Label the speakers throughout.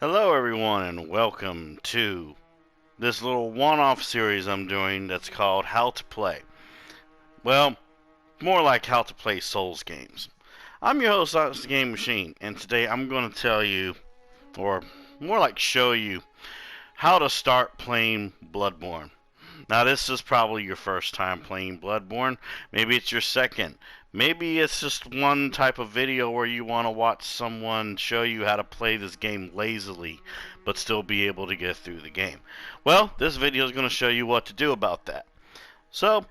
Speaker 1: Hello everyone and welcome to this little one-off series I'm doing that's called How to Play. Well, more like how to play Souls games. I'm your host, OnyxTheGamingMachine, and today I'm going to tell you, or more like show you, how to start playing Bloodborne. Now this is probably your first time playing Bloodborne. Maybe it's your second. Maybe it's just one type of video where you want to watch someone show you how to play this game lazily, but still be able to get through the game. Well, this video is going to show you what to do about that. So,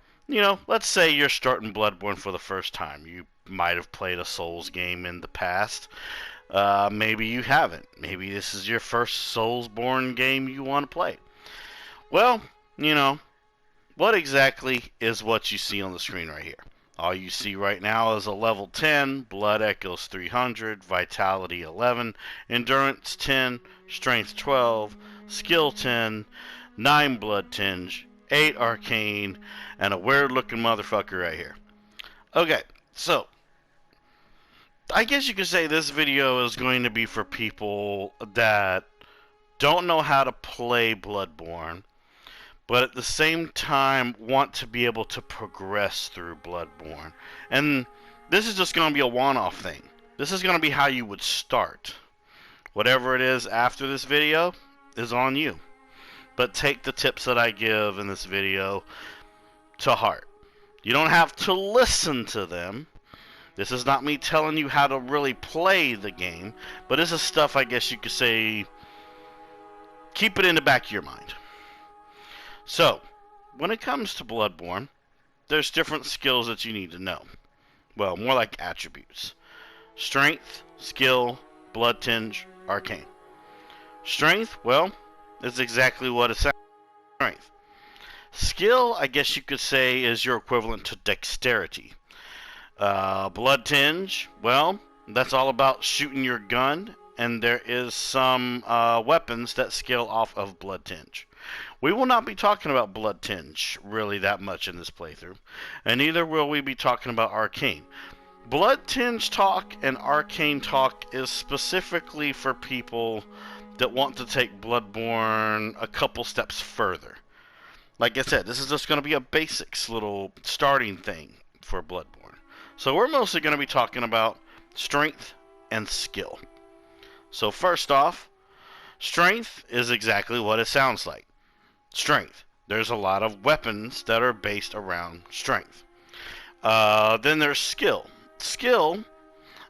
Speaker 1: let's say you're starting Bloodborne for the first time. You might have played a Souls game in the past. Maybe you haven't. Maybe this is your first Soulsborne game you want to play. Well, what exactly is what you see on the screen right here? All you see right now is a level 10, Blood Echoes 300, Vitality 11, Endurance 10, Strength 12, Skill 10, 9 Blood Tinge, 8 Arcane, and a weird looking motherfucker right here. Okay, so I guess you could say this video is going to be for people that don't know how to play Bloodborne, but at the same time want to be able to progress through Bloodborne. And this is just going to be a one-off thing. This is going to be how you would start. Whatever it is after this video is on you. But take the tips that I give in this video to heart. You don't have to listen to them. This is not me telling you how to really play the game, but this is stuff I guess you could say, keep it in the back of your mind. So, when it comes to Bloodborne, there's different skills that you need to know. Well, more like attributes. Strength, skill, blood tinge, arcane. Strength, well, is exactly what it sounds like. Strength. Skill, I guess you could say, is your equivalent to dexterity. Blood tinge, well, that's all about shooting your gun, and there is some weapons that scale off of blood tinge. We will not be talking about blood tinge really that much in this playthrough, and neither will we be talking about arcane. Blood tinge talk and arcane talk is specifically for people that want to take Bloodborne a couple steps further. Like I said, this is just going to be a basics little starting thing for Bloodborne. So we're mostly going to be talking about strength and skill. So first off, strength is exactly what it sounds like. Strength. There's a lot of weapons that are based around strength. Then there's skill. Skill,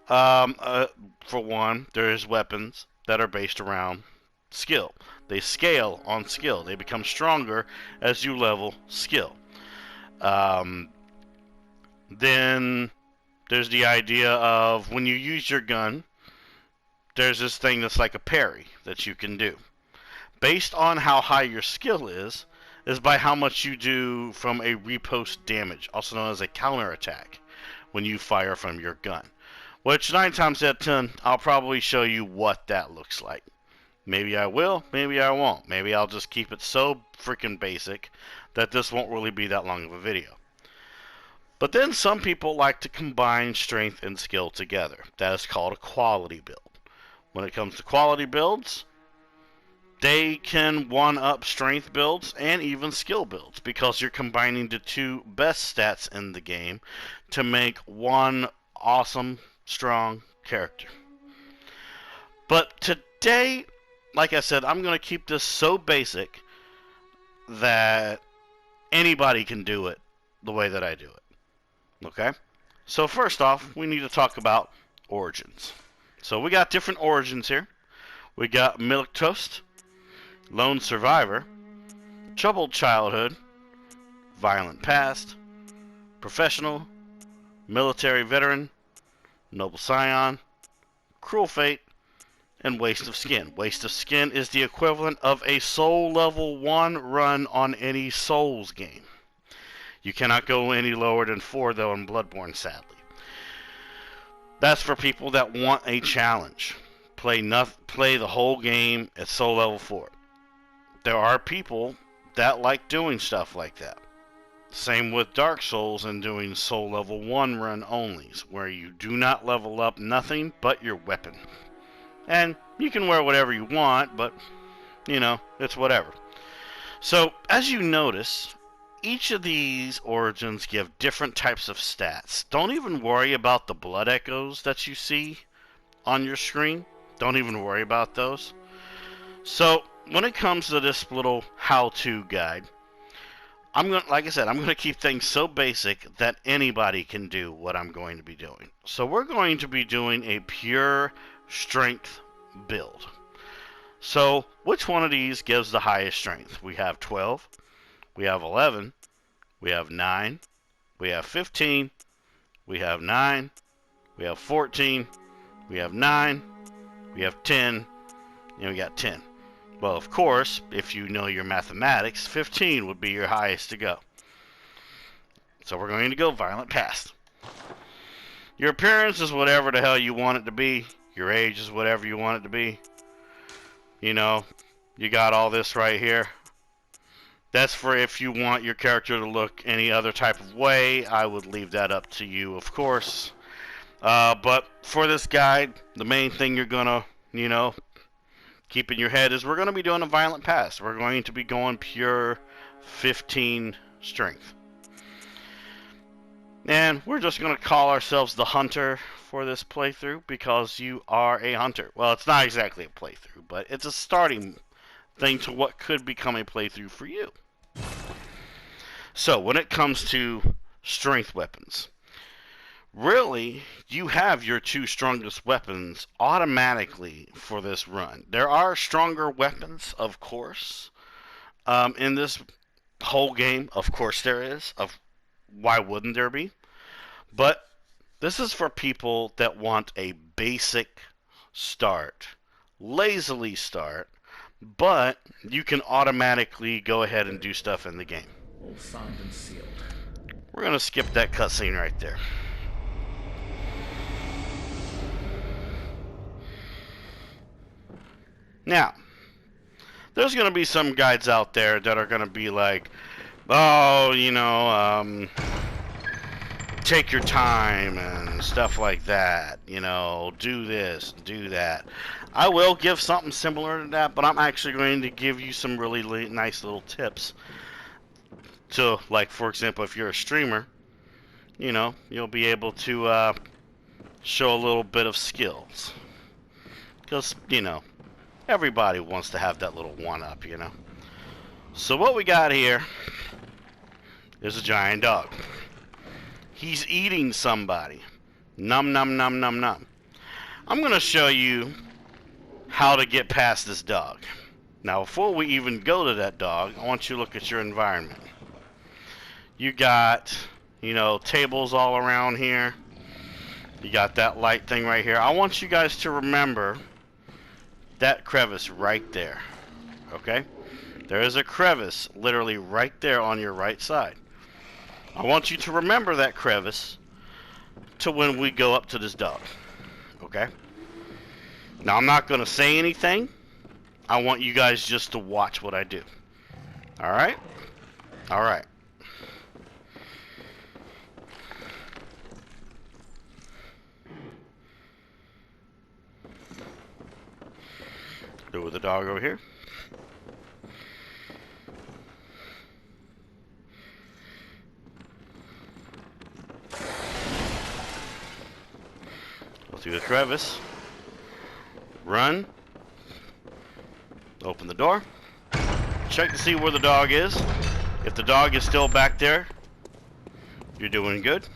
Speaker 1: for one, there's weapons that are based around skill. They scale on skill. They become stronger as you level skill. Then there's the idea of when you use your gun, there's this thing that's like a parry that you can do. Based on how high your skill is by how much you do from a riposte damage, also known as a counterattack, when you fire from your gun. Which 9 times out of 10, I'll probably show you what that looks like. Maybe I will, maybe I won't. Maybe I'll just keep it so freaking basic that this won't really be that long of a video. But then some people like to combine strength and skill together. That is called a quality build. When it comes to quality builds, they can one-up strength builds and even skill builds because you're combining the two best stats in the game to make one awesome, strong character. But today, like I said, I'm going to keep this so basic that anybody can do it the way that I do it. Okay? So first off, we need to talk about origins. So we got different origins here. We got milquetoast, lone survivor, troubled childhood, violent past, professional, military veteran, noble scion, cruel fate, and waste of skin. Waste of skin is the equivalent of a soul level 1 run on any Souls game. You cannot go any lower than 4 though in Bloodborne, sadly. That's for people that want a challenge. Play the whole game at soul level 4. There are people that like doing stuff like that. Same with Dark Souls and doing soul level 1 run onlys, where you do not level up nothing but your weapon. And you can wear whatever you want, but, you know, it's whatever. So, as you notice, each of these origins give different types of stats. Don't even worry about the blood echoes that you see on your screen. Don't even worry about those. So, when it comes to this little how-to guide, like I said, I'm going to keep things so basic that anybody can do what I'm going to be doing. So we're going to be doing a pure strength build. So which one of these gives the highest strength? We have 12, we have 11, we have 9, we have 15, we have 9, we have 14, we have 9, we have 10, and we got 10. Well, of course, if you know your mathematics, 15 would be your highest to go. So we're going to go violent past. Your appearance is whatever the hell you want it to be. Your age is whatever you want it to be. You know, you got all this right here. That's for if you want your character to look any other type of way. I would leave that up to you, of course. But for this guide, the main thing you're gonna, you know, keep in your head is we're going to be doing a violent pass. We're going to be going pure 15 strength. And we're just going to call ourselves the Hunter for this playthrough because you are a hunter. Well, it's not exactly a playthrough, but it's a starting thing to what could become a playthrough for you. So, when it comes to strength weapons, really, you have your two strongest weapons automatically for this run. There are stronger weapons, of course, in this whole game. Of course there is. Why wouldn't there be? But this is for people that want a basic start, lazily start, but you can automatically go ahead and do stuff in the game.
Speaker 2: All signed and sealed.
Speaker 1: We're going to skip that cutscene right there. Now, there's going to be some guides out there that are going to be like, oh, you know, take your time and stuff like that. You know, do this, do that. I will give something similar to that, but I'm actually going to give you some really nice little tips. To, like, for example, if you're a streamer, you know, you'll be able to show a little bit of skills. Because, you know, everybody wants to have that little one-up, you know. So what we got here is a giant dog. He's eating somebody. Num, num, num, num, num. I'm going to show you how to get past this dog. Now, before we even go to that dog, I want you to look at your environment. You got, you know, tables all around here. You got that light thing right here. I want you guys to remember that crevice right there. Okay? There is a crevice literally right there on your right side. I want you to remember that crevice to when we go up to this dog. Okay? Now, I'm not going to say anything. I want you guys just to watch what I do. Alright? Alright. Go with the dog over here. Go through the crevice. Run. Open the door. Check to see where the dog is. If the dog is still back there, you're doing good.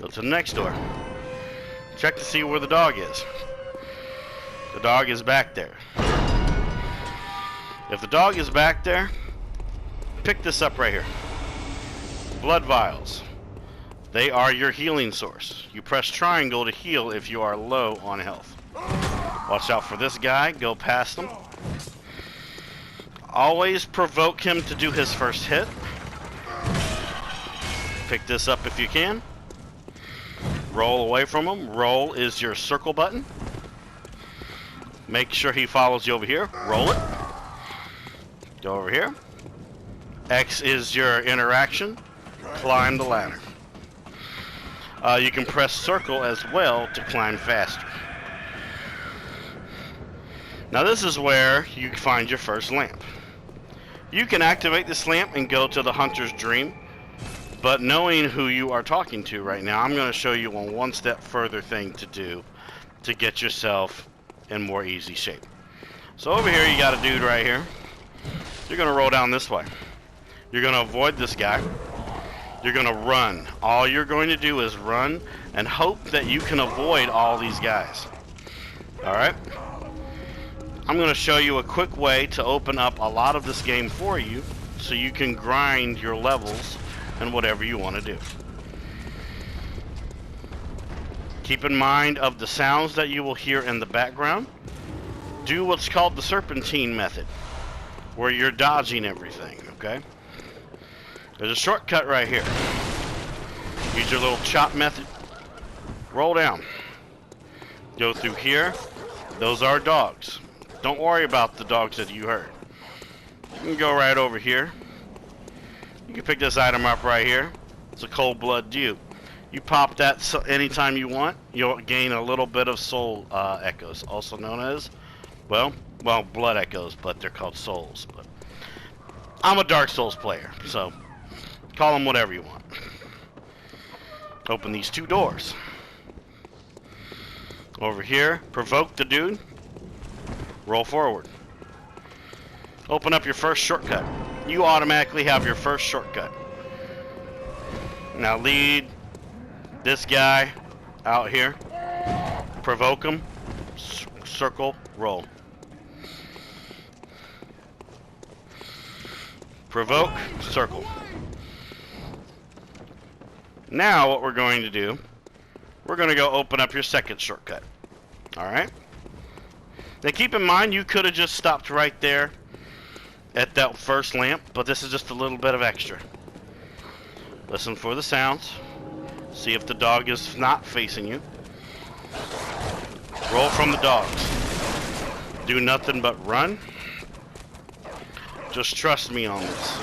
Speaker 1: Go to the next door. Check to see where the dog is. The dog is back there. If the dog is back there, pick this up right here. Blood vials. They are your healing source. You press triangle to heal if you are low on health. Watch out for this guy. Go past him. Always provoke him to do his first hit. Pick this up if you can. Roll away from him. Roll is your circle button. Make sure he follows you over here. Roll it. Go over here. X is your interaction. Climb the ladder. You can press circle as well to climb faster. Now this is where you find your first lamp. You can activate this lamp and go to the Hunter's Dream, but knowing who you are talking to right now, I'm going to show you a one step further thing to do to get yourself in more easy shape. So over here you got a dude right here. You're going to roll down this way. You're going to avoid this guy. You're going to run. All you're going to do is run and hope that you can avoid all these guys. Alright? I'm going to show you a quick way to open up a lot of this game for you so you can grind your levels and whatever you want to do. Keep in mind of the sounds that you will hear in the background. Do what's called the serpentine method, where you're dodging everything, okay? There's a shortcut right here. Use your little chop method. Roll down. Go through here. Those are dogs. Don't worry about the dogs that you heard. You can go right over here. You can pick this item up right here. It's a cold blood dew. You pop that anytime you want. You'll gain a little bit of soul echoes, also known as, well, blood echoes, but they're called souls. But I'm a Dark Souls player, so call them whatever you want. Open these two doors. Over here, provoke the dude. Roll forward. Open up your first shortcut. You automatically have your first shortcut. Now lead this guy out here. Provoke him. Circle. Roll. Provoke. Circle. Now what we're going to do, we're going to go open up your second shortcut. Alright? Now keep in mind, you could have just stopped right there at that first lamp, but this is just a little bit of extra. Listen for the sounds. See if the dog is not facing you. Roll from the dogs. Do nothing but run. Just trust me on this.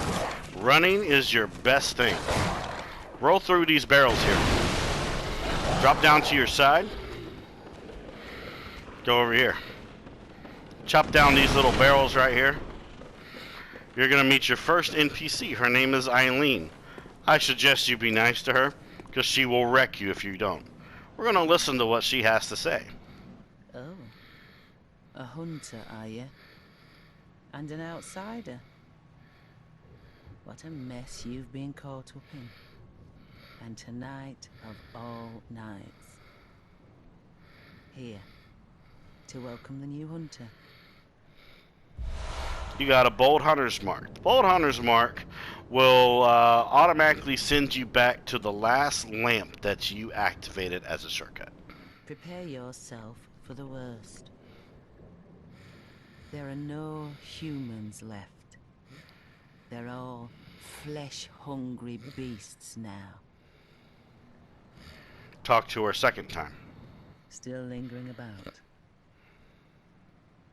Speaker 1: Running is your best thing. Roll through these barrels here. Drop down to your side. Go over here. Chop down these little barrels right here. You're going to meet your first NPC. Her name is Eileen. I suggest you be nice to her, because she will wreck you if you don't. We're going to listen to what she has to say.
Speaker 2: Oh, a hunter, are you? And an outsider? What a mess you've been caught up in. And tonight of all nights. Here, to welcome the new hunter.
Speaker 1: You got a Bold Hunter's Mark. The Bold Hunter's Mark will automatically send you back to the last lamp that you activated as a shortcut.
Speaker 2: Prepare yourself for the worst. There are no humans left. They're all flesh-hungry beasts now.
Speaker 1: Talk to her second time.
Speaker 2: Still lingering about.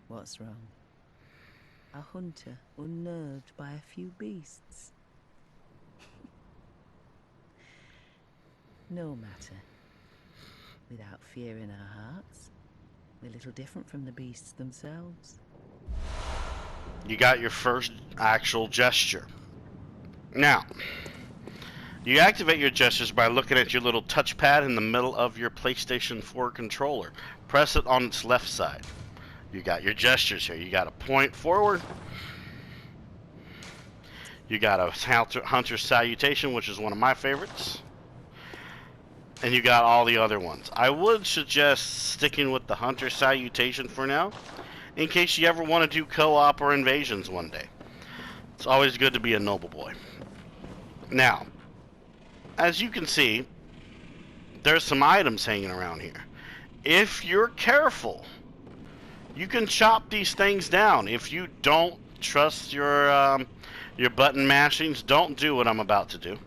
Speaker 2: What's wrong? A hunter unnerved by a few beasts. No matter. Without fear in our hearts, we're little different from the beasts themselves.
Speaker 1: You got your first actual gesture. Now, you activate your gestures by looking at your little touchpad in the middle of your PlayStation 4 controller. Press it on its left side. You got your gestures here. You got a point forward. You got a Hunter's Salutation, which is one of my favorites. And you got all the other ones. I would suggest sticking with the Hunter's Salutation for now, in case you ever want to do co-op or invasions one day. It's always good to be a noble boy. Now, as you can see, there's some items hanging around here. If you're careful, you can chop these things down. If you don't trust your button mashings, don't do what I'm about to do.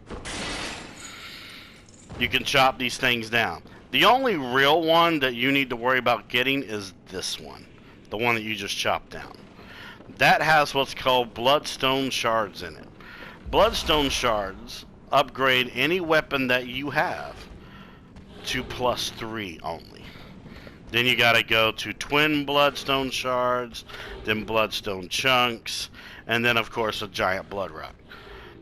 Speaker 1: You can chop these things down. The only real one that you need to worry about getting is this one. The one that you just chopped down. That has what's called Bloodstone Shards in it. Bloodstone Shards upgrade any weapon that you have to +3 only. Then you gotta go to twin bloodstone shards, then bloodstone chunks, and then of course a giant blood rock.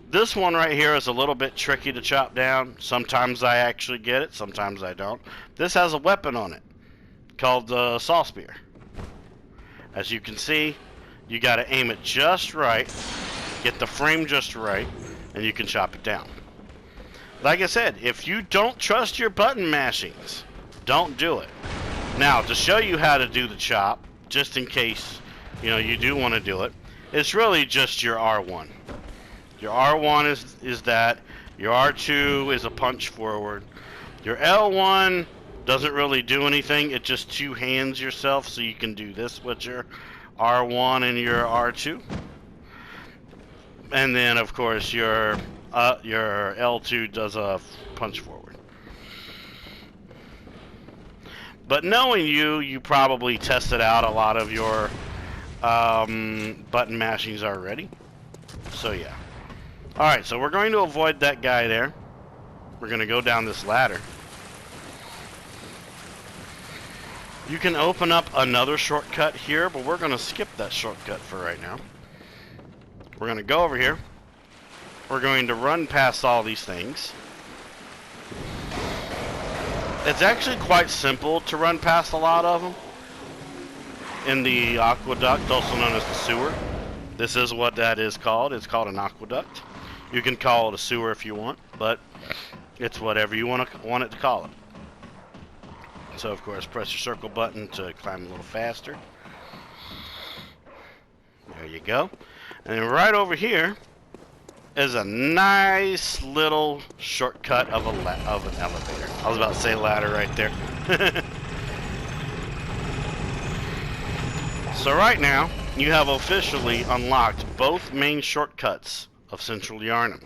Speaker 1: This one right here is a little bit tricky to chop down. Sometimes I actually get it, sometimes I don't. This has a weapon on it called the saw spear. As you can see, you gotta aim it just right, get the frame just right, and you can chop it down. Like I said, if you don't trust your button mashings, don't do it. Now, to show you how to do the chop, just in case, you know, you do want to do it, it's really just your R1. Your R1 is that, your R2 is a punch forward, your L1 doesn't really do anything, it just two hands yourself, so you can do this with your R1 and your R2. And then, of course, your L2 does a punch forward. But knowing you, you probably tested out a lot of your button mashings already. So yeah. Alright, so we're going to avoid that guy there. We're going to go down this ladder. You can open up another shortcut here, but we're going to skip that shortcut for right now. We're going to go over here. We're going to run past all these things. It's actually quite simple to run past a lot of them. In the aqueduct, also known as the sewer. This is what that is called. It's called an aqueduct. You can call it a sewer if you want, but it's whatever you want it to call it. So of course, press your circle button to climb a little faster. There you go. And then right over here is a nice little shortcut of an elevator. I was about to say ladder right there. So right now, you have officially unlocked both main shortcuts of Central Yharnam.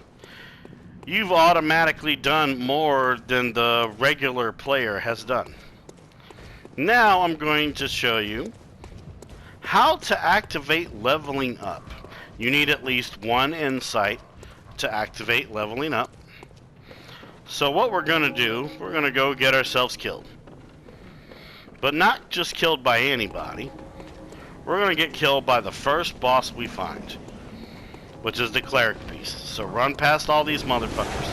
Speaker 1: You've automatically done more than the regular player has done. Now I'm going to show you how to activate leveling up. You need at least one insight to activate leveling up. So what we're going to do, we're going to go get ourselves killed. But not just killed by anybody. We're going to get killed by the first boss we find, which is the cleric beast. So run past all these motherfuckers.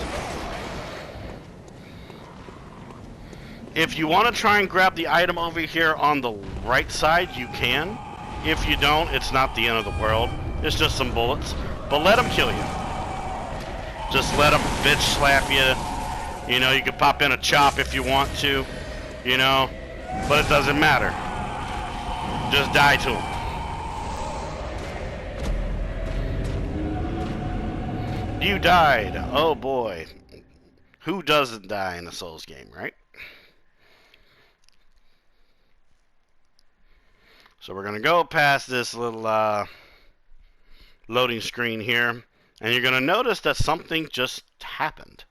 Speaker 1: If you want to try and grab the item over here on the right side, you can. If you don't, it's not the end of the world. It's just some bullets. But let them kill you. Just let them bitch slap you. You know, you can pop in a chop if you want to. You know, but it doesn't matter. Just die to him. You died. Oh boy. Who doesn't die in a Souls game, right? So we're going to go past this little loading screen here. And you're going to notice that something just happened.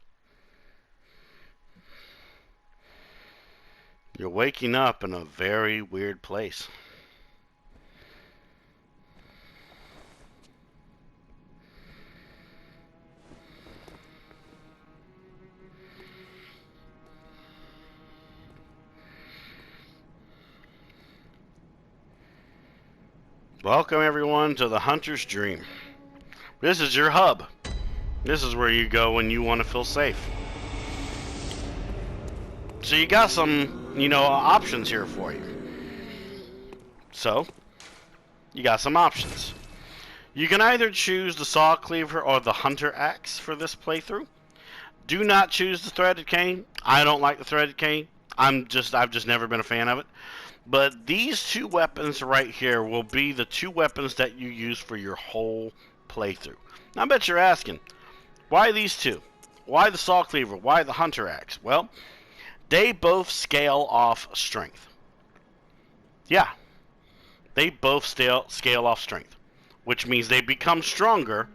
Speaker 1: You're waking up in a very weird place. Welcome everyone to the Hunter's Dream. This is your hub. This is where you go when you want to feel safe. So you got some, you know, options here for you. So, you got some options. You can either choose the saw cleaver or the hunter axe for this playthrough. Do not choose the threaded cane. I don't like the threaded cane. I've just never been a fan of it. But these two weapons right here will be the two weapons that you use for your whole playthrough. Now, I bet you're asking, why these two? Why the saw cleaver? Why the hunter axe? Well, they both scale off strength. Yeah, they both scale off strength, which means they become stronger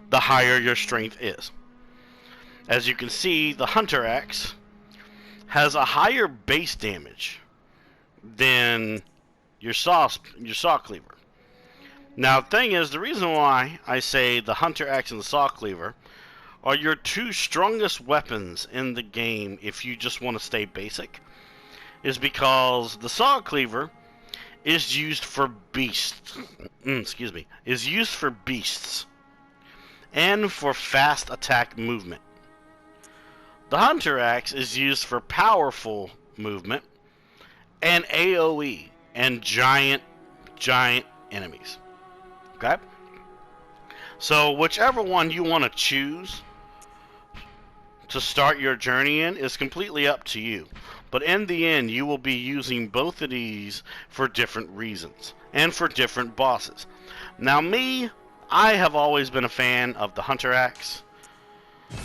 Speaker 1: the higher your strength is. As you can see, the hunter axe has a higher base damage than your saw cleaver. Now, the thing is, the reason why I say the hunter axe and the saw cleaver are your two strongest weapons in the game if you just want to stay basic is because the saw cleaver is used for beasts. Excuse me. Is used for beasts and for fast attack movement. The hunter axe is used for powerful movement and AoE and giant enemies. Okay? So whichever one you want to choose to start your journey in is completely up to you. But in the end, you will be using both of these for different reasons and for different bosses. Now me, I have always been a fan of the hunter axe.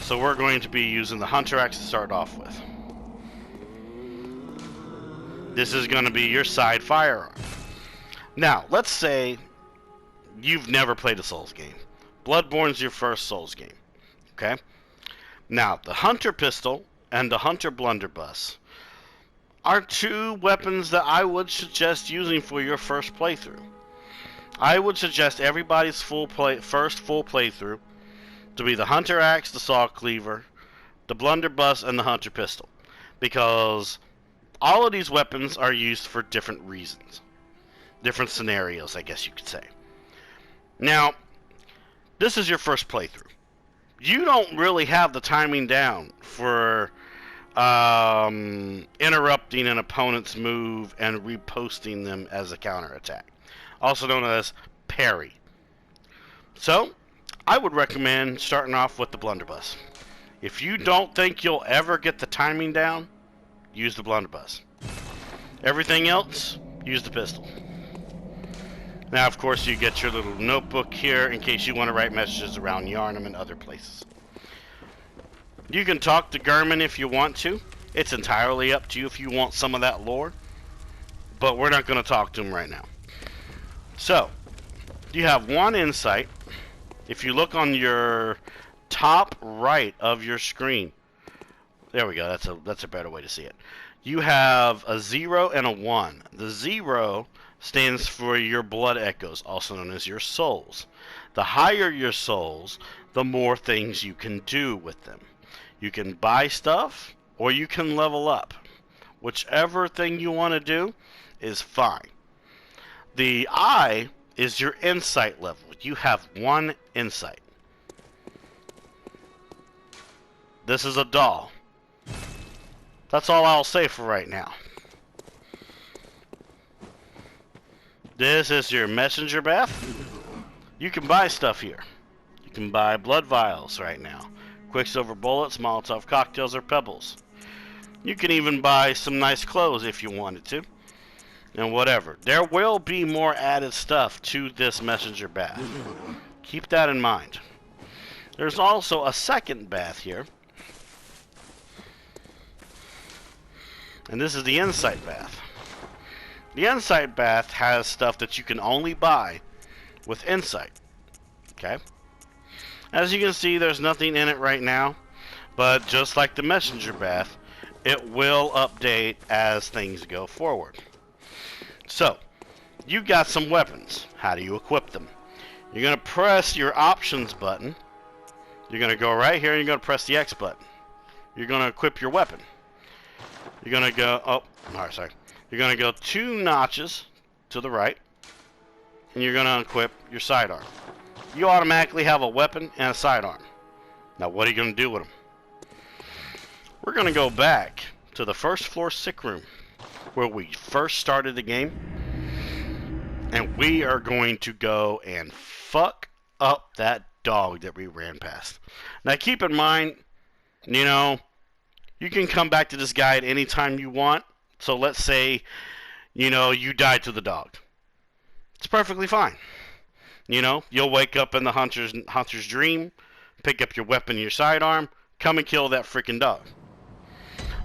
Speaker 1: So we're going to be using the hunter axe to start off with. This is going to be your side firearm. Now, let's say you've never played a Souls game. Bloodborne's your first Souls game. Okay? Now, the hunter pistol and the hunter blunderbuss are two weapons that I would suggest using for your first playthrough. I would suggest everybody's first full playthrough to be the hunter axe, the saw cleaver, the blunderbuss, and the hunter pistol, because all of these weapons are used for different reasons, different scenarios, I guess you could say. Now, this is your first playthrough. You don't really have the timing down for interrupting an opponent's move and reposting them as a counterattack, also known as parry. So, I would recommend starting off with the blunderbuss. If you don't think you'll ever get the timing down, use the blunderbuss. Everything else, use the pistol. Now, of course, you get your little notebook here in case you want to write messages around Yharnam and other places. You can talk to Gehrman if you want to. It's entirely up to you if you want some of that lore. But we're not going to talk to him right now. So, you have one insight. If you look on your top right of your screen, there we go, that's a better way to see it. You have a 0 and a 1. The 0 stands for your blood echoes, also known as your souls. The higher your souls, the more things you can do with them. You can buy stuff, or you can level up. Whichever thing you want to do is fine. The I is your insight level. You have 1 insight. This is a doll. That's all I'll say for right now. This is your messenger bath. You can buy stuff here. You can buy blood vials right now. Quicksilver bullets, Molotov cocktails, or pebbles. You can even buy some nice clothes if you wanted to. And whatever. There will be more added stuff to this messenger bath. Keep that in mind. There's also a second bath here. And this is the insight bath. The insight bath has stuff that you can only buy with insight. Okay? As you can see, there's nothing in it right now. But just like the messenger bath, it will update as things go forward. So, you got some weapons. How do you equip them? You're going to press your options button. You're going to go right here and you're going to press the X button. You're going to equip your weapon. You're going to go, You're going to go 2 notches to the right. And you're going to equip your sidearm. You automatically have a weapon and a sidearm. Now what are you going to do with them? We're going to go back to the first floor sickroom, where we first started the game, and we are going to go and fuck up that dog that we ran past. Now keep in mind, you know, you can come back to this guy at any time you want. So let's say, you know, you die to the dog. It's perfectly fine. You know, you'll wake up in the hunter's dream, pick up your weapon, your sidearm, come and kill that freaking dog.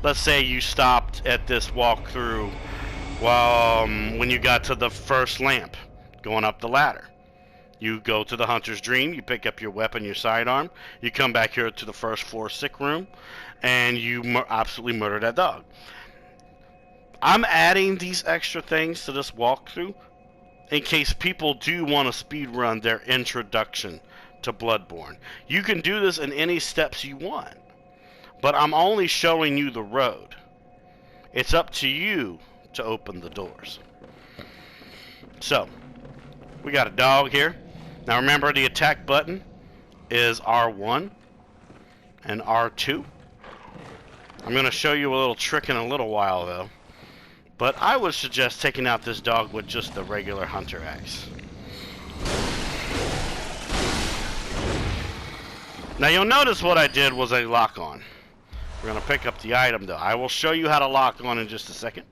Speaker 1: Let's say you stopped at this walkthrough when you got to the first lamp, going up the ladder. You go to the hunter's dream, you pick up your weapon, your sidearm, you come back here to the first floor sick room, and you absolutely murder that dog. I'm adding these extra things to this walkthrough in case people do want to speedrun their introduction to Bloodborne. You can do this in any steps you want, but I'm only showing you the road. It's up to you to open the doors. So, we got a dog here. Now remember, the attack button is R1 and R2. I'm going to show you a little trick in a little while though. But I would suggest taking out this dog with just the regular hunter axe. Now you'll notice what I did was a lock on. We're going to pick up the item though. I will show you how to lock on in just a second.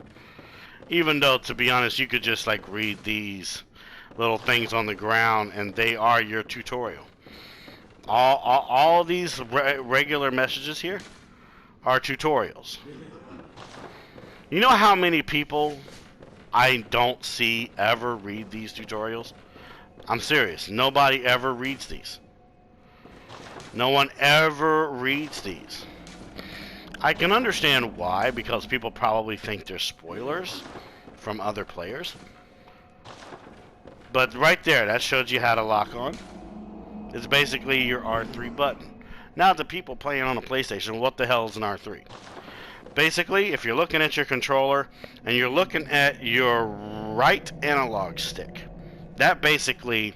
Speaker 1: Even though, to be honest, you could just like read these little things on the ground and they are your tutorial. All these regular messages here are tutorials. You know how many people I don't see ever read these tutorials? I'm serious. Nobody ever reads these. No one ever reads these. I can understand why, because people probably think they're spoilers from other players. But right there, that shows you how to lock on. It's basically your R3 button. Now, the people playing on a PlayStation, what the hell is an R3? Basically, if you're looking at your controller and you're looking at your right analog stick, that basically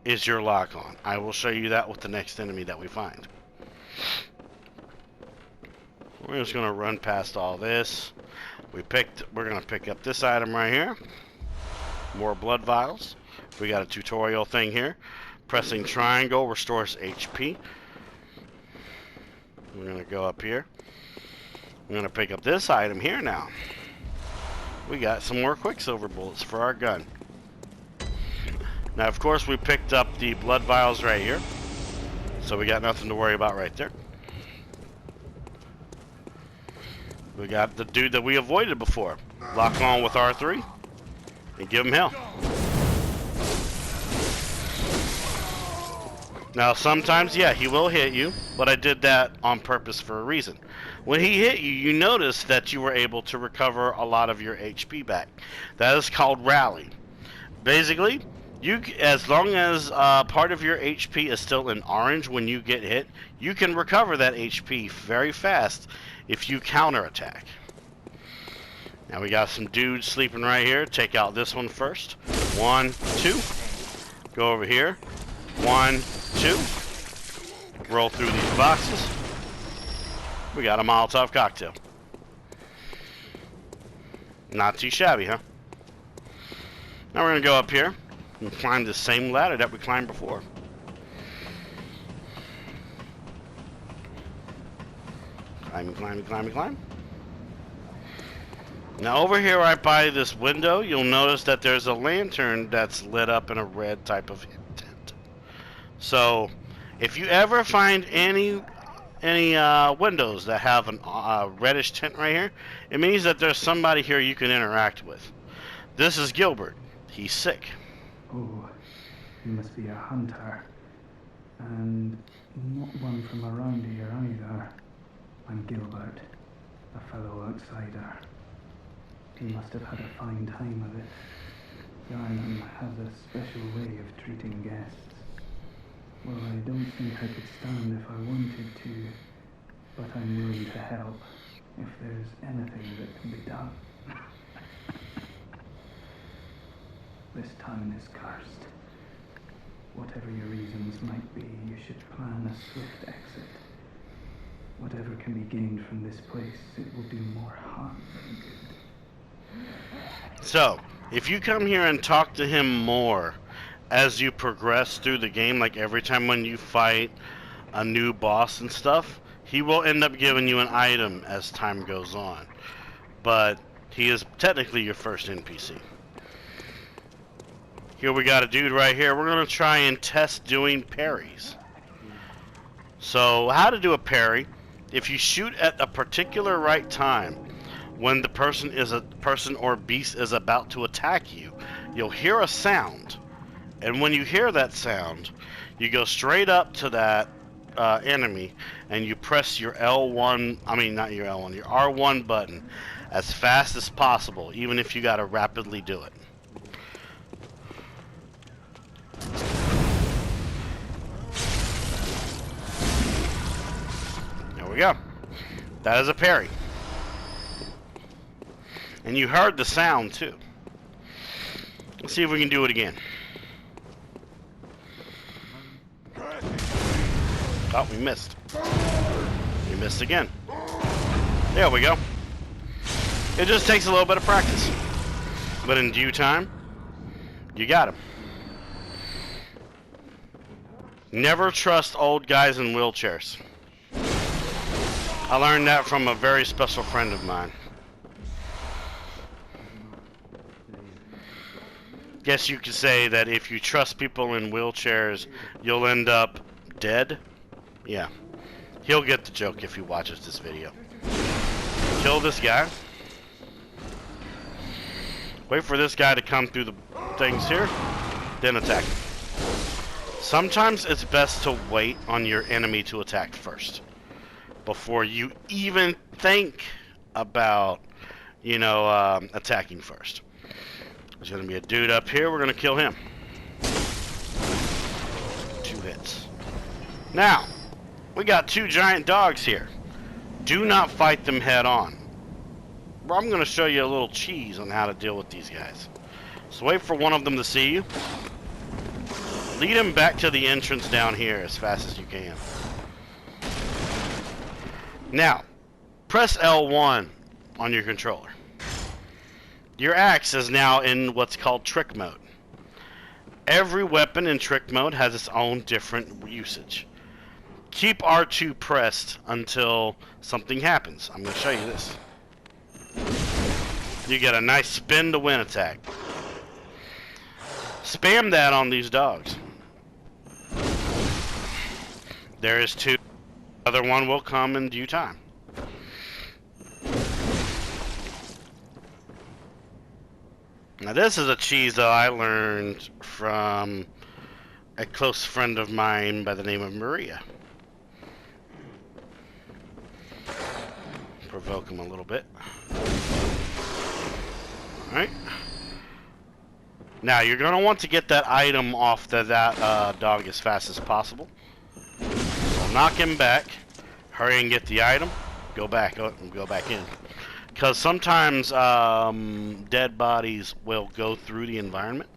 Speaker 1: is your lock on. I will show you that with the next enemy that we find. We're just going to run past all this. We're going to pick up this item right here. More blood vials. We got a tutorial thing here. Pressing triangle restores HP. We're going to go up here. We're going to pick up this item here now. We got some more Quicksilver bullets for our gun. Now, of course, we picked up the blood vials right here. So we got nothing to worry about right there. We got the dude that we avoided before. Lock on with R3 and give him hell. Now, sometimes, yeah, he will hit you, but I did that on purpose for a reason. When he hit you, you noticed that you were able to recover a lot of your HP back. That is called rally. Basically, as long as part of your HP is still in orange when you get hit, you can recover that HP very fast if you counterattack. Now we got some dudes sleeping right here. Take out this one first. 1, 2. Go over here. 1, 2. Roll through these boxes. We got a Molotov cocktail. Not too shabby, huh? Now we're going to go up here and climb the same ladder that we climbed before. Climb, climb, climb, climb. Now over here right by this window, you'll notice that there's a lantern that's lit up in a red type of tint. So, if you ever find any windows that have a reddish tint right here, it means that there's somebody here you can interact with. This is Gilbert. He's sick.
Speaker 3: Oh, you must be a hunter. And not one from around here either. I'm Gilbert, a fellow outsider. You must have had a fine time of it. Yharnam has a special way of treating guests. Well, I don't think I could stand if I wanted to, but I'm willing to help if there's anything that can be done. This town is cursed. Whatever your reasons might be, you should plan a swift exit. Whatever can be gained from this place, it will do more harm than good.
Speaker 1: So, if you come here and talk to him more as you progress through the game, like every time when you fight a new boss and stuff, he will end up giving you an item as time goes on. But he is technically your first NPC. Here we got a dude right here. We're going to try and test doing parries. So, how to do a parry? If you shoot at a particular right time, when the person or beast is about to attack you, you'll hear a sound. And when you hear that sound, you go straight up to that enemy and you press your L1, I mean not your L1, your R1 button as fast as possible, even if you gotta rapidly do it. There we go. That is a parry. And you heard the sound too. Let's see if we can do it again. Oh, we missed. We missed again. There we go. It just takes a little bit of practice. But in due time, you got him. Never trust old guys in wheelchairs. I learned that from a very special friend of mine. Guess you could say that if you trust people in wheelchairs, you'll end up dead. Yeah. He'll get the joke if he watches this video. Kill this guy. Wait for this guy to come through the things here, then attack him. Sometimes it's best to wait on your enemy to attack first, before you even think about, you know, attacking first. There's gonna be a dude up here, we're gonna kill him. 2 hits. Now, we got 2 giant dogs here. Do not fight them head on. I'm gonna show you a little cheese on how to deal with these guys. So wait for one of them to see you. Lead him back to the entrance down here as fast as you can. Now, press L1 on your controller. Your axe is now in what's called trick mode. Every weapon in trick mode has its own different usage. Keep R2 pressed until something happens. I'm going to show you this. You get a nice spin to win attack. Spam that on these dogs. There is 2. The other one will come in due time. Now this is a cheese that I learned from a close friend of mine by the name of Maria. Provoke him a little bit. Alright. Now you're going to want to get that item off that dog as fast as possible. So knock him back. Hurry and get the item. Go back in. Because sometimes dead bodies will go through the environment,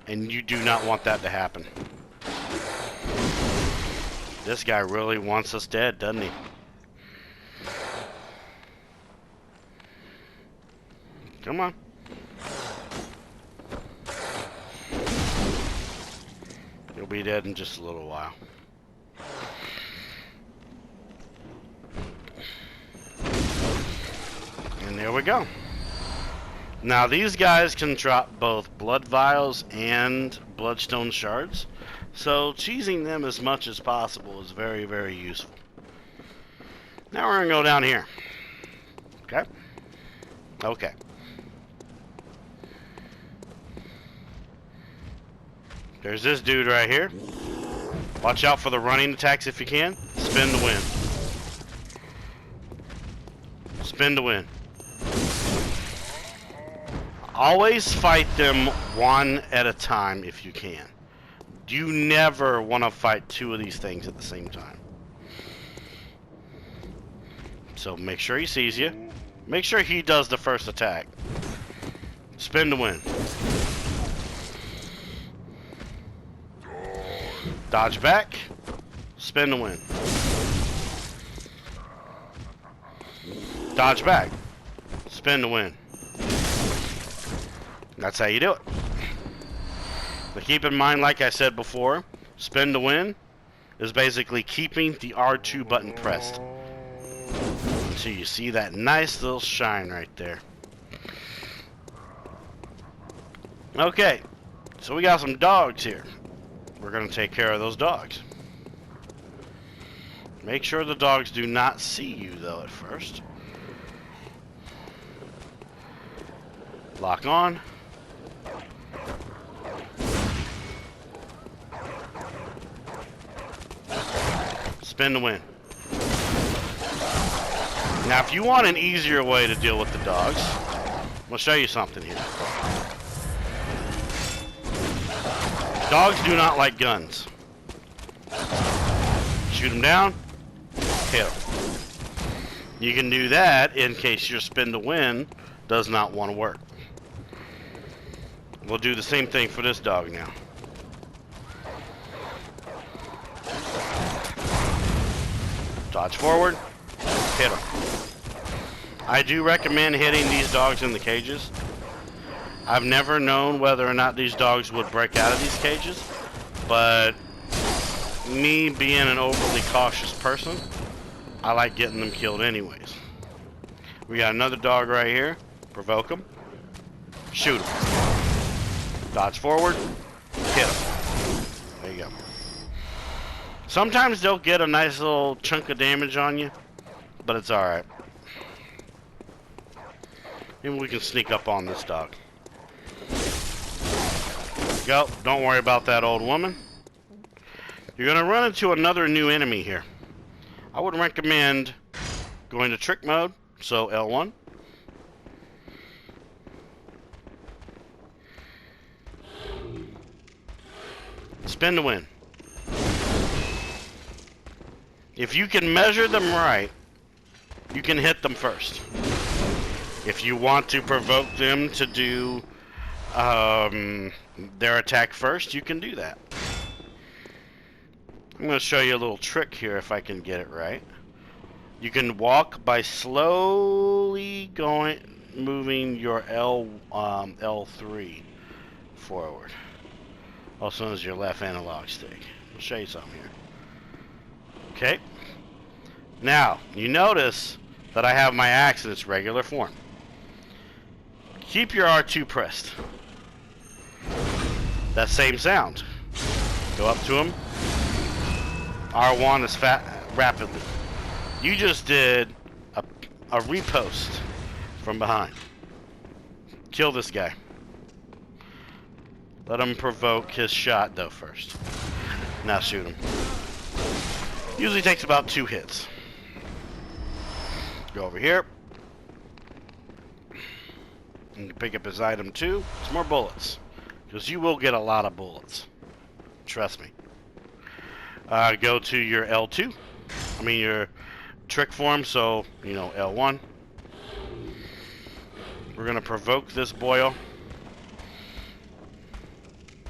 Speaker 1: and you do not want that to happen. This guy really wants us dead, doesn't he? Come on. He'll be dead in just a little while. And there we go. Now these guys can drop both blood vials and bloodstone shards, so cheesing them as much as possible is very, very useful. Now we're going to go down here. Okay? Okay. There's this dude right here. Watch out for the running attacks if you can. Spin to win. Spin to win. Always fight them one at a time if you can. You never want to fight 2 of these things at the same time. So make sure he sees you. Make sure he does the first attack. Spin to win. Dodge back. Spin to win. Dodge back. Spin to win. That's how you do it. But keep in mind, like I said before, spin to win is basically keeping the R2 button pressed. So you see that nice little shine right there. Okay, so we got some dogs here. We're going to take care of those dogs. Make sure the dogs do not see you, though, at first. Lock on. Spin to win. Now, if you want an easier way to deal with the dogs, I'll show you something here. Dogs do not like guns. Shoot them down, hit them. You can do that in case your spin to win does not want to work. We'll do the same thing for this dog now. Dodge forward, hit him. I do recommend hitting these dogs in the cages. I've never known whether or not these dogs would break out of these cages, but me being an overly cautious person, I like getting them killed anyways. We got another dog right here. Provoke him. Shoot him. Dodge forward. Hit him. There you go. Sometimes they'll get a nice little chunk of damage on you, but it's alright. Maybe we can sneak up on this dog. Go. Don't worry about that old woman. You're going to run into another new enemy here. I would recommend going to trick mode, so L1. Spin to win. If you can measure them right, you can hit them first. If you want to provoke them to do their attack first, you can do that. I'm going to show you a little trick here if I can get it right. You can walk by slowly moving your L3 forward, also known as your left analog stick. I'll show you something here. Okay. Now, you notice that I have my axe in its regular form. Keep your R2 pressed. That same sound. Go up to him. R1 is rapidly. You just did a repost from behind. Kill this guy. Let him provoke his shot though first. Now shoot him. Usually takes about 2 hits. Go over here. And pick up his item 2. It's more bullets. Because you will get a lot of bullets. Trust me. Go to your L2. I mean your trick form, so, you know, L1. We're going to provoke this boyo.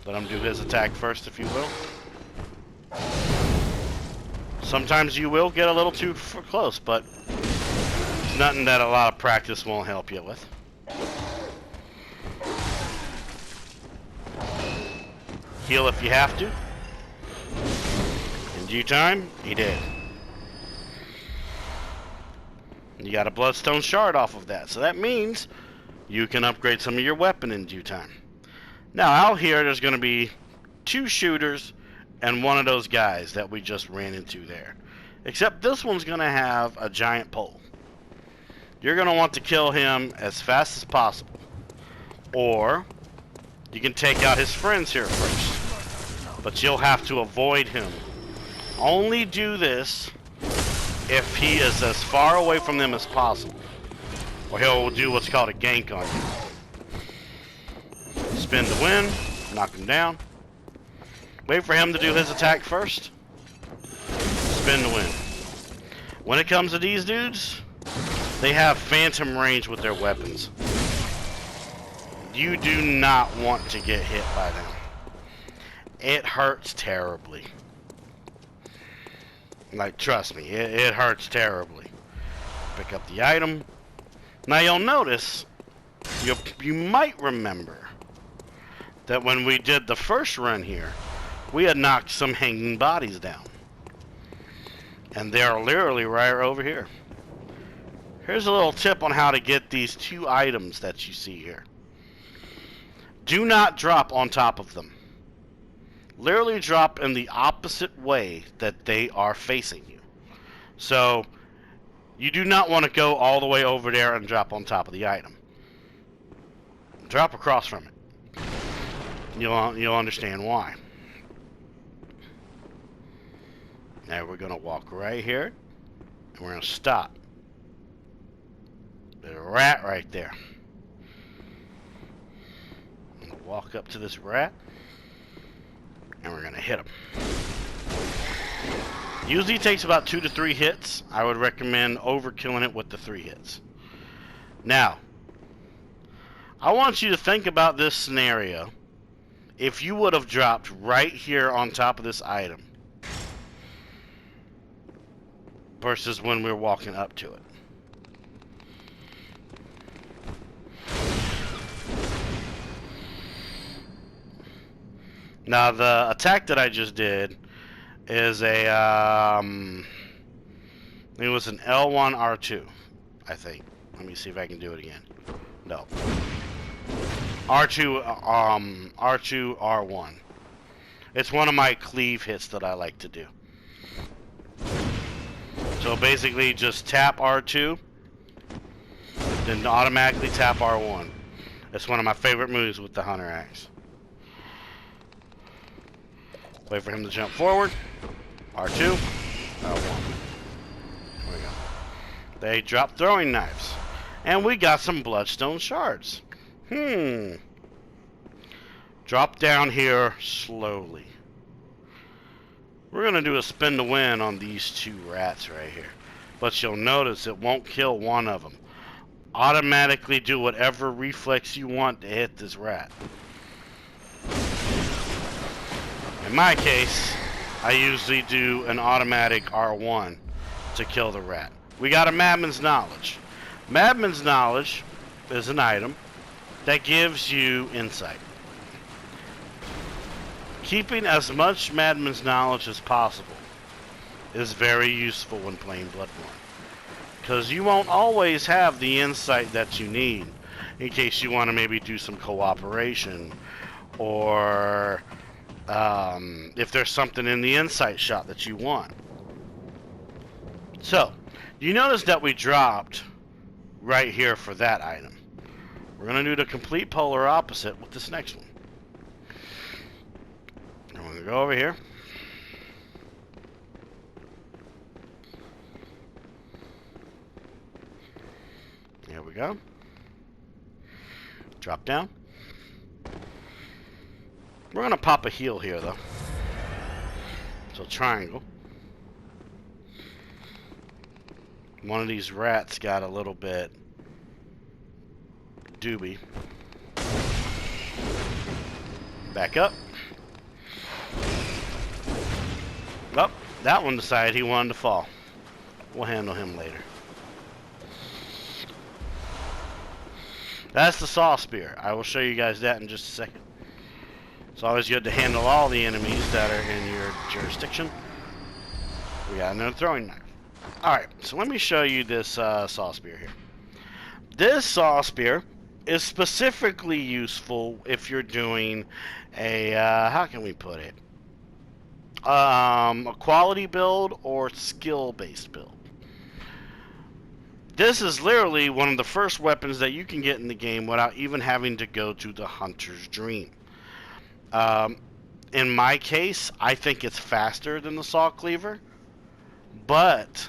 Speaker 1: Let him do his attack first, if you will. Sometimes you will get a little too close, but it's nothing that a lot of practice won't help you with. Heal if you have to. In due time, he did. You got a bloodstone shard off of that, so that means you can upgrade some of your weapon in due time. Now out here there's going to be 2 shooters and one of those guys that we just ran into there. Except this one's going to have a giant pole. You're going to want to kill him as fast as possible. Or you can take out his friends here first. But you'll have to avoid him. Only do this if he is as far away from them as possible. Or he'll do what's called a gank on you. Spin to win. Knock him down. Wait for him to do his attack first. Spin to win. When it comes to these dudes, they have phantom range with their weapons. You do not want to get hit by them. It hurts terribly. Like, trust me, it hurts terribly. Pick up the item. Now you'll notice, you might remember that when we did the first run here, we had knocked some hanging bodies down. And they're literally right over here. Here's a little tip on how to get these 2 items that you see here. Do not drop on top of them. Literally drop in the opposite way that they are facing you. So, you do not want to go all the way over there and drop on top of the item. Drop across from it. You'll understand why. Now we're going to walk right here, and we're going to stop. There's a rat right there. I'm going to walk up to this rat, and we're going to hit him. Usually it takes about 2 to 3 hits. I would recommend overkilling it with the 3 hits. Now, I want you to think about this scenario. If you would have dropped right here on top of this item versus when we were walking up to it. Now the attack that I just did is a it was an L1 R2, I think. Let me see if I can do it again. No. R2 R1. It's one of my cleave hits that I like to do. So basically just tap R2, then automatically tap R1. It's one of my favorite moves with the Hunter Axe. Wait for him to jump forward. R2, R1. There we go. They drop throwing knives. And we got some bloodstone shards. Drop down here slowly. We're going to do a spin to win on these two rats right here. But you'll notice it won't kill one of them. Automatically do whatever reflex you want to hit this rat. In my case, I usually do an automatic R1 to kill the rat. We got a Madman's Knowledge. Madman's Knowledge is an item that gives you insight. Keeping as much Madman's Knowledge as possible is very useful when playing Bloodborne. Because you won't always have the insight that you need in case you want to maybe do some cooperation, or if there's something in the insight shot that you want. So, you notice that we dropped right here for that item. We're going to do the complete polar opposite with this next one. I'm going to go over here. There we go. Drop down. We're going to pop a heal here, though. So triangle. One of these rats got a little bit doobie. Back up. Oh, that one decided he wanted to fall. We'll handle him later. That's the saw spear. I will show you guys that in just a second. It's always good to handle all the enemies that are in your jurisdiction. We got another throwing knife. Alright, so let me show you this saw spear here. This saw spear is specifically useful if you're doing a, how can we put it? A quality build or skill-based build. This is literally one of the first weapons that you can get in the game without even having to go to the Hunter's Dream. In my case, I think it's faster than the Saw Cleaver, but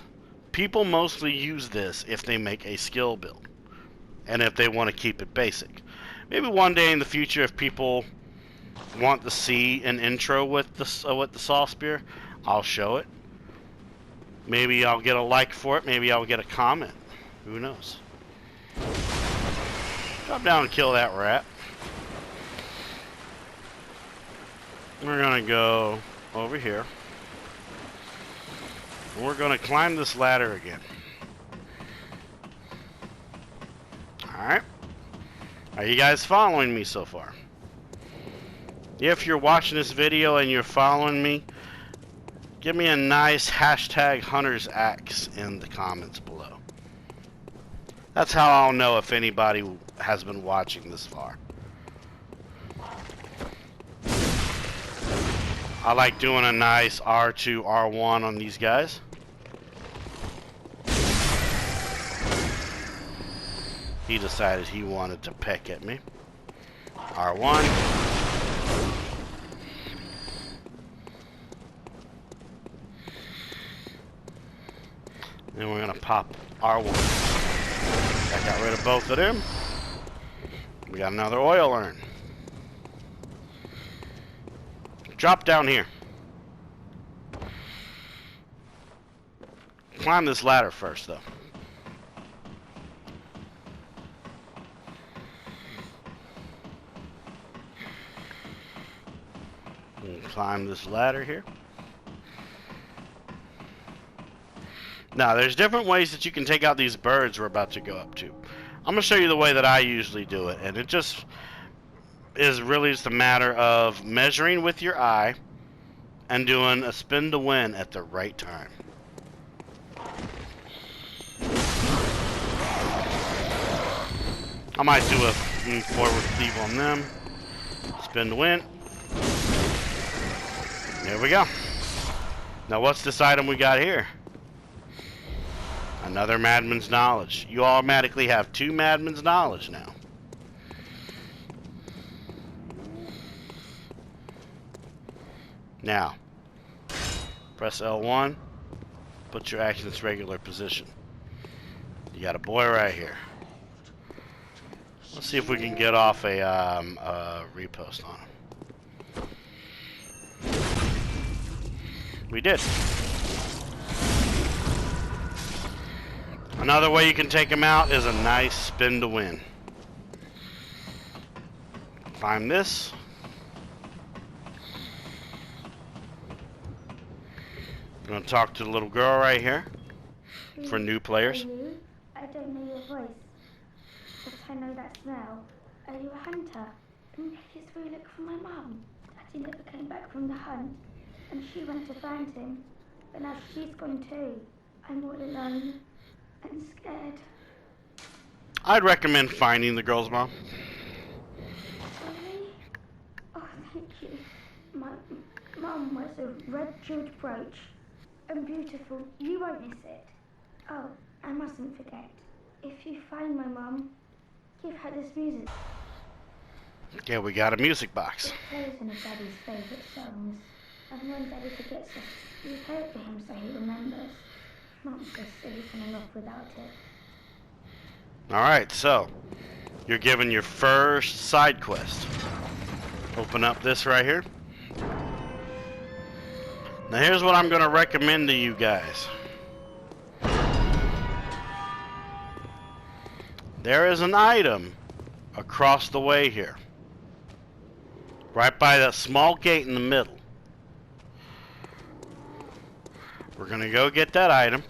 Speaker 1: people mostly use this if they make a skill build and if they want to keep it basic. Maybe one day in the future, if people want to see an intro with the saw spear, I'll show it. Maybe I'll get a like for it. Maybe I'll get a comment. Who knows? Drop down and kill that rat. We're gonna go over here. And we're gonna climb this ladder again. Alright. Are you guys following me so far? If you're watching this video and you're following me, give me a nice hashtag Hunter's Axe in the comments below. That's how I'll know if anybody has been watching this far. I like doing a nice R2, R1 on these guys. He decided he wanted to peck at me. R1. Then we're going to pop R1. I got rid of both of them. We got another oil urn. Drop down here. Climb this ladder first, though. We'll climb this ladder here. Now, there's different ways that you can take out these birds we're about to go up to. I'm going to show you the way that I usually do it, and it just is really just a matter of measuring with your eye and doing a spin to win at the right time. I might do a forward cleave on them. Spin to win. There we go. Now what's this item we got here? Another Madman's Knowledge. You automatically have 2 Madman's Knowledge now. Now, press L1, put your action in its regular position. You got a boy right here. Let's see if we can get off a repost on him. We did. Another way you can take him out is a nice spin to win. Climb this. I'm going to talk to the little girl right here for new players.
Speaker 4: I don't know your voice, but I know that smell. Are you a hunter? And please go look for my mum. Daddy never came back from the hunt, and she went to find him. But now she's gone too. I'm all alone and scared.
Speaker 1: I'd recommend finding the girl's mom.
Speaker 4: Really? Oh, thank you. My mum was a red jeweled brooch and beautiful. You won't miss it. Oh, I mustn't forget. If you find my mum, give her this music.
Speaker 1: Okay, we got a music box.
Speaker 4: It plays one of Daddy's favourite songs. And when Daddy forgets us, we play it for him so he remembers. Mum's so silly coming off without it.
Speaker 1: Alright, so you're given your first side quest. Open up this right here. Now here's what I'm going to recommend to you guys. There is an item across the way here. Right by that small gate in the middle. We're going to go get that item.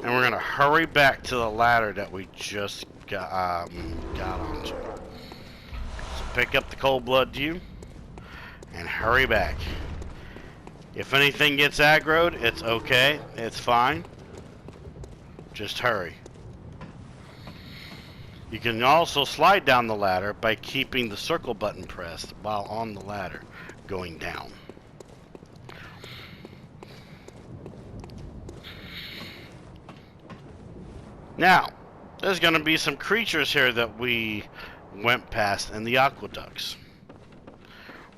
Speaker 1: And we're going to hurry back to the ladder that we just got onto. So pick up the cold blood dew and hurry back. If anything gets aggroed, it's okay. It's fine. Just hurry. You can also slide down the ladder by keeping the circle button pressed while on the ladder going down. Now, there's going to be some creatures here that we went past in the aqueducts.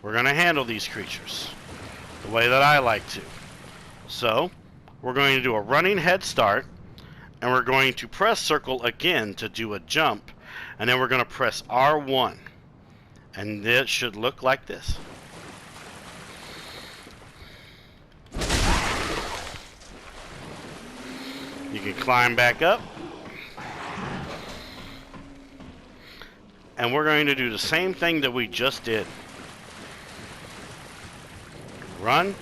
Speaker 1: We're going to handle these creatures the way that I like to. So, we're going to do a running head start, and we're going to press circle again to do a jump, and then we're going to press R1. And it should look like this. You can climb back up. And we're going to do the same thing that we just did. Run,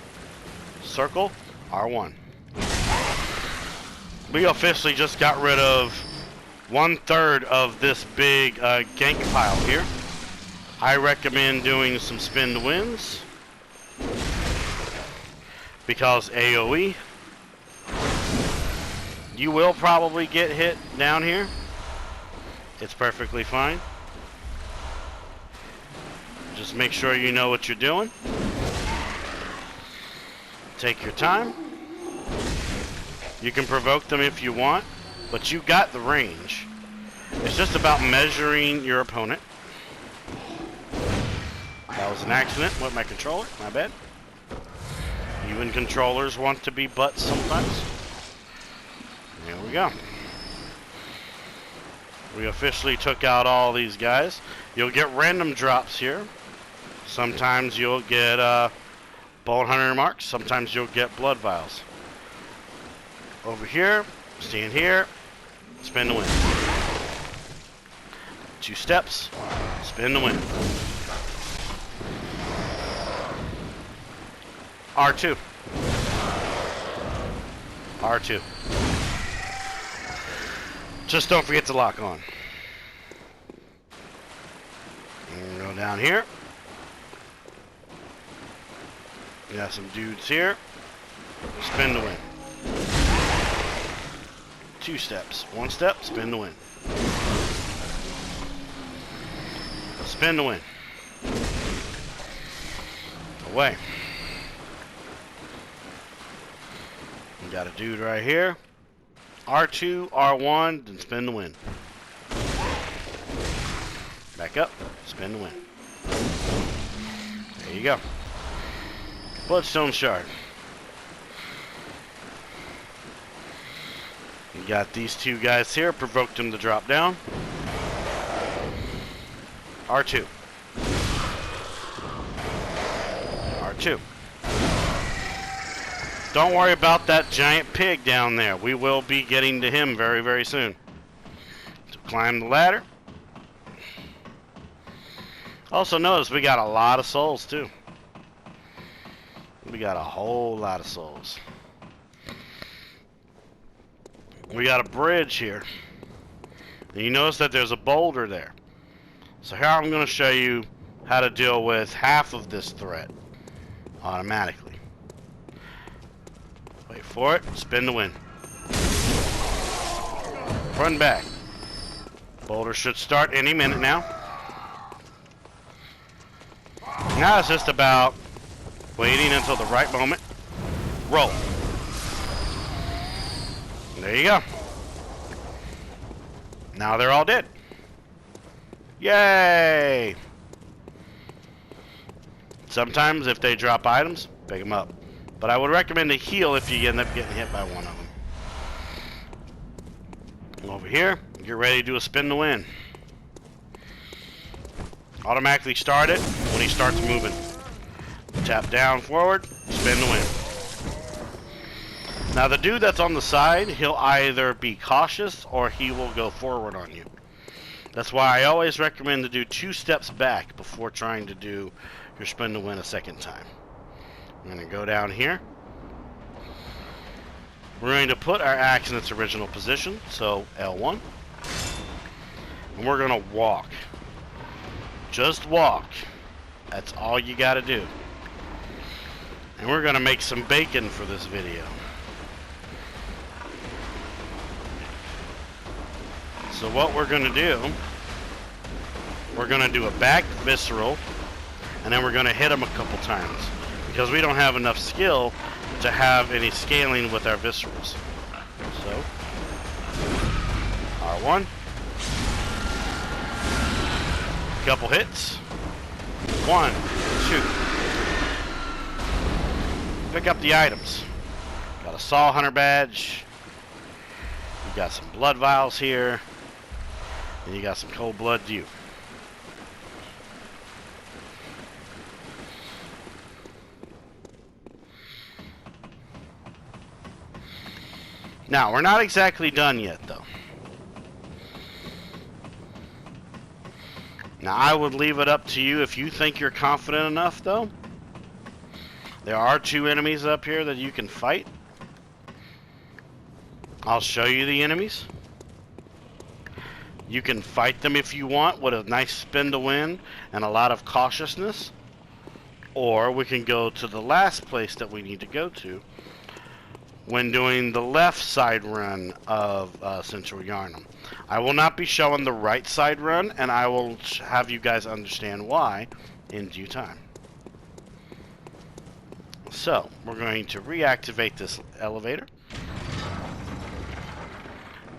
Speaker 1: circle, R1. We officially just got rid of 1/3 of this big gank pile here. I recommend doing some spin to wins because AoE. You will probably get hit down here. It's perfectly fine. Just make sure you know what you're doing. Take your time. You can provoke them if you want, but you got the range. It's just about measuring your opponent. That was an accident with my controller, my bad. Even controllers want to be butts sometimes. There we go. We officially took out all these guys. You'll get random drops here. Sometimes you'll get Bolt Hunter marks. Sometimes you'll get blood vials. Over here, stand here, spin to win. 2 steps, spin to win. R2. R2. Just don't forget to lock on. And go down here. We got some dudes here. Spin to win. 2 steps. 1 step, spin to win. Spin to win. Away. We got a dude right here. R2, R1, then spin to win. Back up, spin to win. There you go. Bloodstone shard. You got these 2 guys here, provoked them to drop down. R2. R2. Don't worry about that giant pig down there. We will be getting to him very, very soon. So climb the ladder. Also notice we got a lot of souls too. We got a whole lot of souls. We got a bridge here. And you notice that there's a boulder there. So here I'm going to show you how to deal with half of this threat automatically. Wait for it. Spin to win. Run back. Boulder should start any minute now. Now it's just about waiting until the right moment. Roll. There you go. Now they're all dead. Yay! Sometimes if they drop items, pick them up. But I would recommend to heal if you end up getting hit by one of them. Over here, get ready to do a spin to win. Automatically start it when he starts moving. Tap down forward, spin to win. Now the dude that's on the side, he'll either be cautious or he will go forward on you. That's why I always recommend to do 2 steps back before trying to do your spin to win a second time. I'm going to go down here. We're going to put our axe in its original position, so L1. And we're going to walk. Just walk. That's all you got to do. And we're going to make some bacon for this video. So what we're going to do, we're going to do a back visceral, and then we're going to hit them a couple times. Because we don't have enough skill to have any scaling with our viscerals. So, R1. Couple hits. 1, 2. Pick up the items. Got a Saw Hunter badge. You got some blood vials here. And you got some cold blood dew. Now, we're not exactly done yet, though. Now, I would leave it up to you if you think you're confident enough, though. There are 2 enemies up here that you can fight. I'll show you the enemies. You can fight them if you want with a nice spin to win and a lot of cautiousness. Or we can go to the last place that we need to go to when doing the left side run of Central Yharnam. I will not be showing the right side run, and I will have you guys understand why in due time. So, we're going to reactivate this elevator.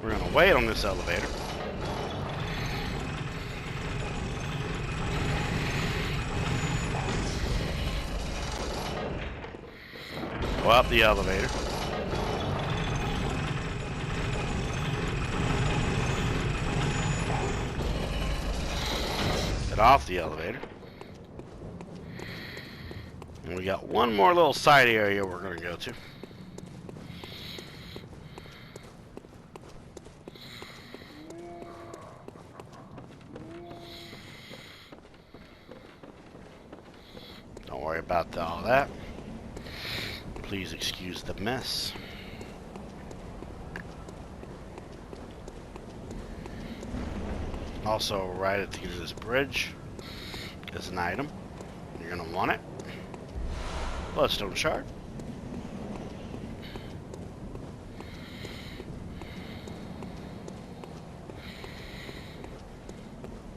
Speaker 1: We're going to wait on this elevator. Go up the elevator. Get off the elevator. And we got one more little side area we're going to go to. Don't worry about all that. Please excuse the mess. Also, right at the end of this bridge is an item. You're gonna want it. Bloodstone shard.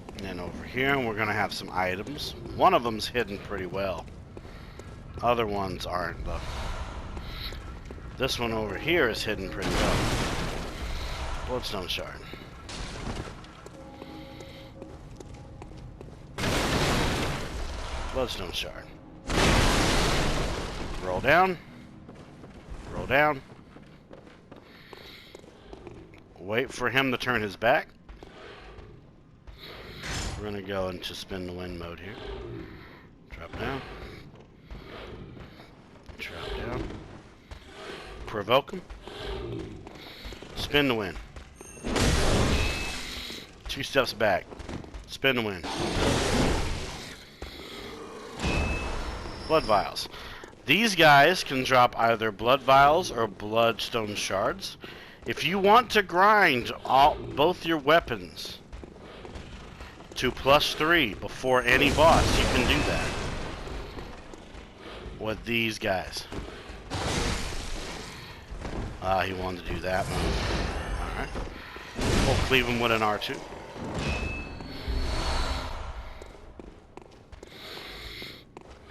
Speaker 1: And then over here, we're gonna have some items. One of them's hidden pretty well. Other ones aren't, though. This one over here is hidden pretty well. Bloodstone shard. Bloodstone shard. Roll down. Roll down. Wait for him to turn his back. We're gonna go into spin the wind mode here. Drop down. Drop down. Provoke him. Spin the wind. 2 steps back. Spin the wind. Blood vials. These guys can drop either blood vials or bloodstone shards. If you want to grind both your weapons to +3 before any boss, you can do that with these guys. He wanted to do that one. Alright. We'll cleave him with an R2.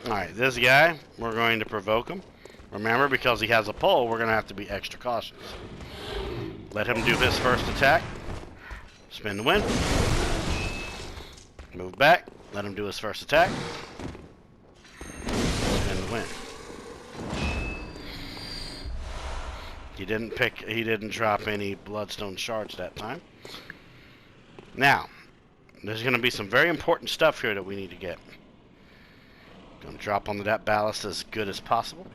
Speaker 1: Alright, this guy, we're going to provoke him. Remember, because he has a pole, we're going to have to be extra cautious. Let him do his first attack. Spin the wind. Move back. Let him do his first attack. Spin the wind. He didn't drop any bloodstone shards that time. Now, there's going to be some very important stuff here that we need to get. Gonna drop onto that ballast as good as possible.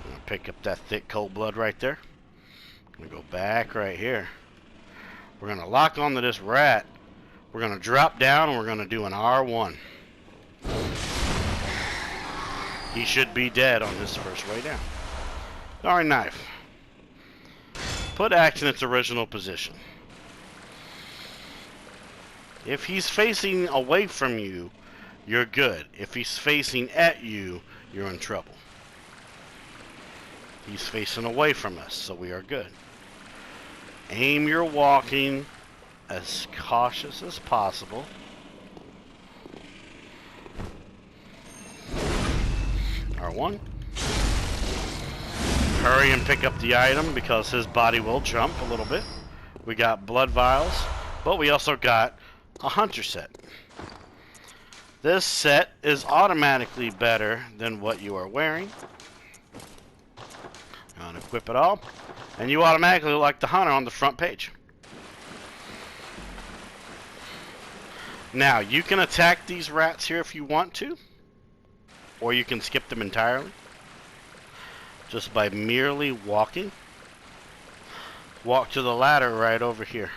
Speaker 1: Gonna pick up that thick cold blood right there. Gonna go back right here. We're gonna lock onto this rat. We're gonna drop down and we're gonna do an R1. He should be dead on his first way down. Alright, knife. Put axe in its original position. If he's facing away from you, you're good. If he's facing at you, you're in trouble. He's facing away from us, so we are good. Aim your walking as cautious as possible. R1. Hurry and pick up the item because his body will jump a little bit. We got blood vials, but we also got a hunter set. This set is automatically better than what you are wearing. Unequip it all, and you automatically look like the hunter on the front page. Now, you can attack these rats here if you want to, or you can skip them entirely, just by merely walking. Walk to the ladder right over here.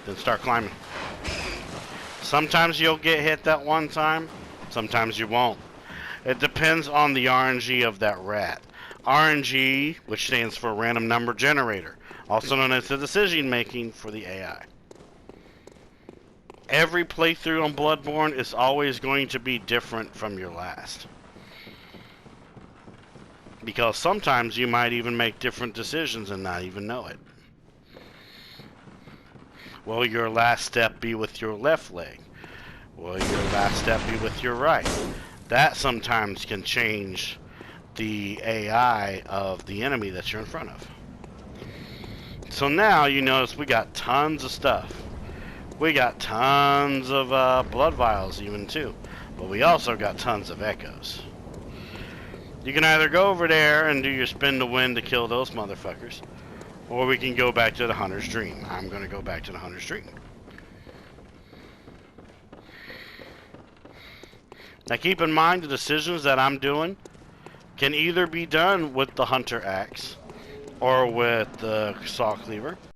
Speaker 1: Then start climbing. Sometimes you'll get hit that one time, sometimes you won't. It depends on the RNG of that rat. RNG, which stands for Random Number Generator, also known as the decision making for the AI. Every playthrough on Bloodborne is always going to be different from your last. Because sometimes you might even make different decisions and not even know it. Will your last step be with your left leg? Will your last step be with your right? That sometimes can change the AI of the enemy that you're in front of. So now you notice we got tons of stuff. We got tons of blood vials even too. But we also got tons of echoes. You can either go over there and do your spin the wind to kill those motherfuckers, or we can go back to the Hunter's Dream. I'm going to go back to the Hunter's Dream. Now keep in mind the decisions that I'm doing can either be done with the Hunter Axe or with the Saw Cleaver.